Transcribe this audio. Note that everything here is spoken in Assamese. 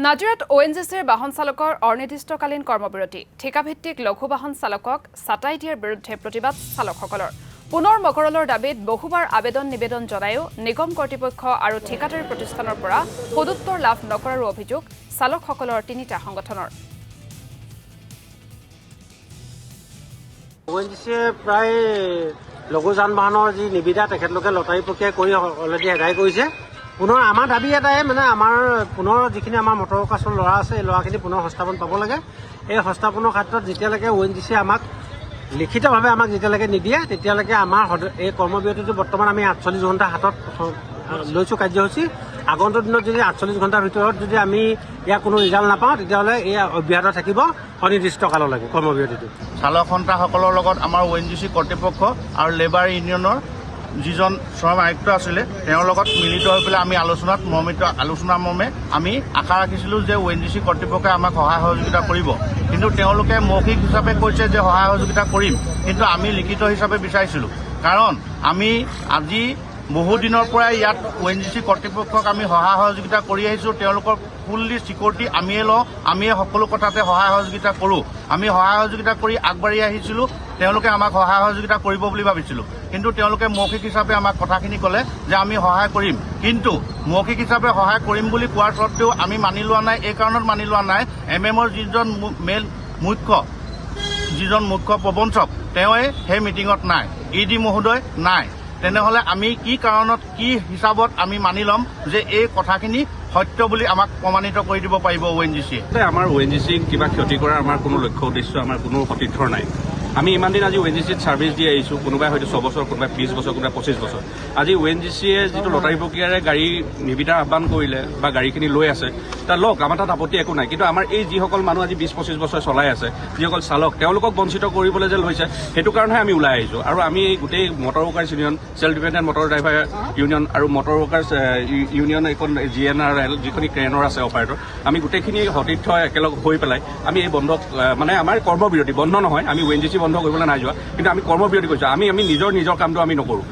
নাজিৰাত ONGCৰ বাহন চালকৰ অনিৰ্দিষ্টকালীন কৰ্মবিৰতি ঠিকাভিত্তিক লঘু বাহন চালকক চাটাই দিয়াৰ বিৰুদ্ধে প্ৰতিবাদ চালকসকলৰ পুনৰ মকৰলৰ দাবীত বহুবাৰ আবেদন জনায়ো নিগম কৰ্তৃপক্ষ আৰু ঠিকাদাৰী প্ৰতিষ্ঠানৰ পৰা সদুত্তৰ লাভ নকৰাৰ অভিযোগ চালকসকলৰ তিনিটা সংগঠনৰ। ONGCয়ে প্ৰায় লঘু যান বাহনৰ যি নিবিদা তেখেতলোকে লটাৰী প্ৰক্ৰিয়া কৰি অলৰেডি এদায় কৰিছে। পুনৰ আমাৰ দাবী এটাই আমাৰ পুনৰ যিখিনি আমাৰ মটৰ কাছৰ ল'ৰা আছে এই ল'ৰাখিনি পুনৰ সংস্থাপন পাব লাগে। এই সংস্থাপনৰ ক্ষেত্ৰত যেতিয়ালৈকে ONGCয়ে আমাক লিখিতভাৱে আমাক যেতিয়ালৈকে নিদিয়ে তেতিয়ালৈকে আমাৰ এই কৰ্মবিৰতিটো বৰ্তমান আমি 48 ঘণ্টা হাতত লৈছোঁ কাৰ্যসূচী। আগন্তুক দিনত যদি 48 ঘণ্টাৰ ভিতৰত যদি আমি ইয়াৰ কোনো ৰিজাল্ট নাপাওঁ তেতিয়াহ'লে এই অব্যাহত থাকিব অনিৰ্দিষ্টকাললৈকে কৰ্মবিৰতিটো। চালক সন্থাসকলৰ লগত আমাৰ ONGC কৰ্তৃপক্ষ আৰু লেবাৰ ইউনিয়নৰ যিজন শ্ৰম আয়ুক্ত আছিলে তেওঁৰ লগত মিলিত হৈ পেলাই আমি আলোচনাৰ মৰ্মে আমি আশা ৰাখিছিলোঁ যে ONGC কৰ্তৃপক্ষই আমাক সহায় সহযোগিতা কৰিব, কিন্তু তেওঁলোকে মৌখিক হিচাপে কৈছে যে সহায় সহযোগিতা কৰিম, কিন্তু আমি লিখিত হিচাপে বিচাৰিছিলোঁ। কাৰণ আমি আজি বহুদিনৰ পৰাই ইয়াত ONGC কৰ্তৃপক্ষক আমি সহায় সহযোগিতা কৰি আহিছোঁ। তেওঁলোকৰ ফুল্লি চিকিউৰিটি আমিয়ে লওঁ, আমিয়ে সকলো কথাতে সহায় সহযোগিতা কৰোঁ। আমি সহায় সহযোগিতা কৰি আগবাঢ়ি আহিছিলোঁ, তেওঁলোকে আমাক সহায় সহযোগিতা কৰিব বুলি ভাবিছিলোঁ, কিন্তু তেওঁলোকে মৌখিক হিচাপে আমাক কথাখিনি ক'লে যে আমি সহায় কৰিম, কিন্তু মৌখিক হিচাপে সহায় কৰিম বুলি কোৱাৰ স্বত্বেও আমি মানি লোৱা নাই। এই কাৰণত মানি লোৱা নাই, MMৰ যিজন মুখ্য প্ৰবঞ্চক তেওঁৱে সেই মিটিঙত নাই, ED মহোদয় নাই। তেনেহ'লে আমি কি কাৰণত কি হিচাপত আমি মানি ল'ম যে এই কথাখিনি সত্য বুলি আমাক প্ৰমাণিত কৰি দিব পাৰিব ONGCয়ে? আমাৰ ONGC কিবা ক্ষতি কৰাৰ আমাৰ কোনো লক্ষ্য উদ্দেশ্য আমাৰ কোনো সতীৰ্থ নাই। আমি ইমান দিন আজি ONGCত ছাৰ্ভিচ দি আহিছোঁ, কোনোবাই হয়তো 6 বছৰ, কোনোবাই 20 বছৰ, কোনোবাই 25 বছৰ। আজি ONGCয়ে যিটো লটাৰী প্ৰক্ৰিয়াৰে গাড়ী নিবিদাৰ আহ্বান কৰিলে বা গাড়ীখিনি লৈ আছে তাৰ লওক, আমাৰ তাত আপত্তি একো নাই, কিন্তু আমাৰ এই যিসকল মানুহ আজি 20-25 বছৰ চলাই আছে, যিসকল চালক তেওঁলোকক বঞ্চিত কৰিবলৈ যে লৈছে সেইটো কাৰণেহে আমি ওলাই আহিছোঁ। আৰু আমি গোটেই motor workers union, self dependent motor driver union আৰু মটৰ ৱৰ্কাৰ্ছ ইউনিয়ন এখন GNRL যিখিনি ক্ৰেনৰ আছে অপাৰেটৰ, আমি গোটেইখিনি সতীৰ্থ একেলগ হৈ পেলাই আমি এই বন্ধক আমাৰ কৰ্মবিৰতি বন্ধ নহয়, আমি ONGC বন্ধ কৰিবলৈ নাই যোৱা, কিন্তু আমি কৰ্মবিৰতি কৰিছোঁ। আমি নিজৰ কামটো আমি নকৰোঁ।